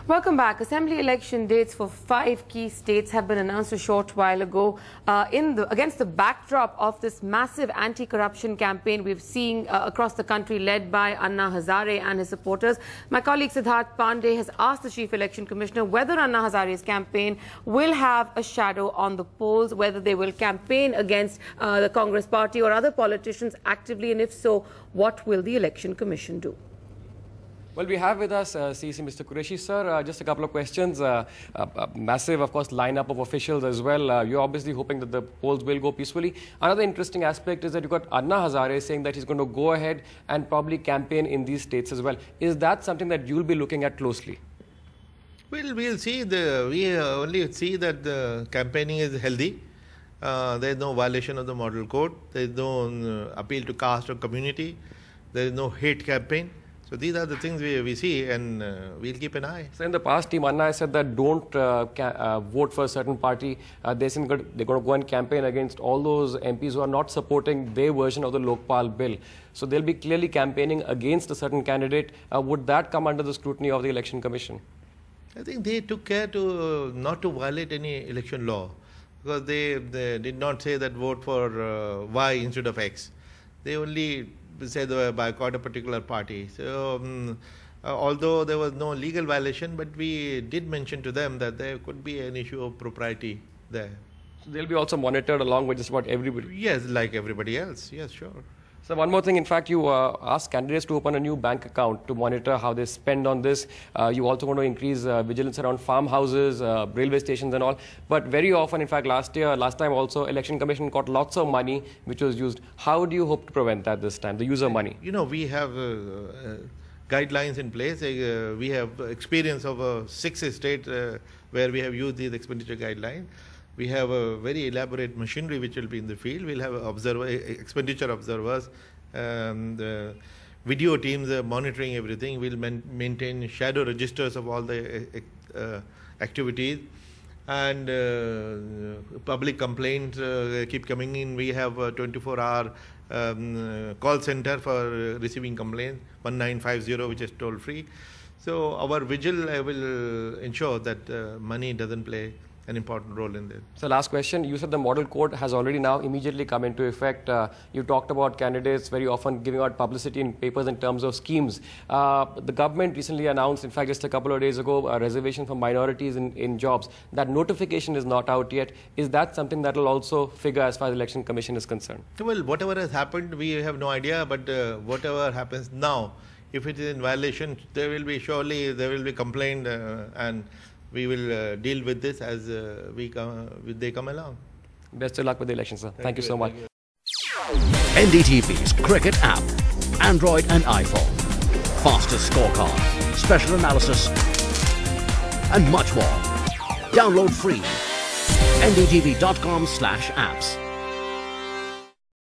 Welcome back. Assembly election dates for 5 key states have been announced a short while ago. Against the backdrop of this massive anti-corruption campaign we've seen across the country led by Anna Hazare and his supporters, my colleague Siddharth Pandey has asked the Chief Election Commissioner whether Anna Hazare's campaign will have a shadow on the polls, whether they will campaign against the Congress party or other politicians actively, and if so, what will the Election Commission do? Well, we have with us CC Mr. Quraishi, sir. Just a couple of questions. A massive, of course, lineup of officials as well. You're obviously hoping that the polls will go peacefully. Another interesting aspect is that you've got Anna Hazare saying that he's going to go ahead and probably campaign in these states as well. Is that something that you'll be looking at closely? Well, we'll see. We only see that the campaigning is healthy. There is no violation of the model code. There is no appeal to caste or community. There is no hate campaign. So these are the things we see, and we'll keep an eye. So in the past, Team Anna has said that don't vote for a certain party. They're going to go and campaign against all those MPs who are not supporting their version of the Lokpal bill. So they'll be clearly campaigning against a certain candidate. Would that come under the scrutiny of the Election Commission? I think they took care to not to violate any election law, because they did not say that vote for Y instead of X. They only said boycott a particular party. So although there was no legal violation, but we did mention to them that there could be an issue of propriety there. So they'll be also monitored along with just about everybody? Yes, like everybody else. Yes, sure. So one more thing, in fact, you asked candidates to open a new bank account to monitor how they spend on this. You also want to increase vigilance around farmhouses, railway stations and all. But very often, in fact, last time also, Election Commission got lots of money which was used. How do you hope to prevent that this time, the user money? You know, we have guidelines in place. We have experience of 6 states where we have used these expenditure guidelines. We have a very elaborate machinery which will be in the field. We'll have expenditure observers, video teams monitoring everything. We'll maintain shadow registers of all the activities, and public complaints keep coming in. We have a 24-hour call center for receiving complaints, 1950, which is toll free. So our vigil will ensure that money doesn't play an important role in this. So last question, you said the model code has already now immediately come into effect. You talked about candidates very often giving out publicity in papers in terms of schemes. The government recently announced, in fact just a couple of days ago, a reservation for minorities in jobs. That notification is not out yet. Is that something that will also figure as far as the Election Commission is concerned? Well, whatever has happened, we have no idea, but whatever happens now, if it is in violation, there will be complaint, and we will deal with this as they come along. Best of luck with the election, sir. Thank you so much. NDTV's cricket app, Android and iPhone, fastest scorecard, special analysis, and much more. Download free. ndtv.com/apps.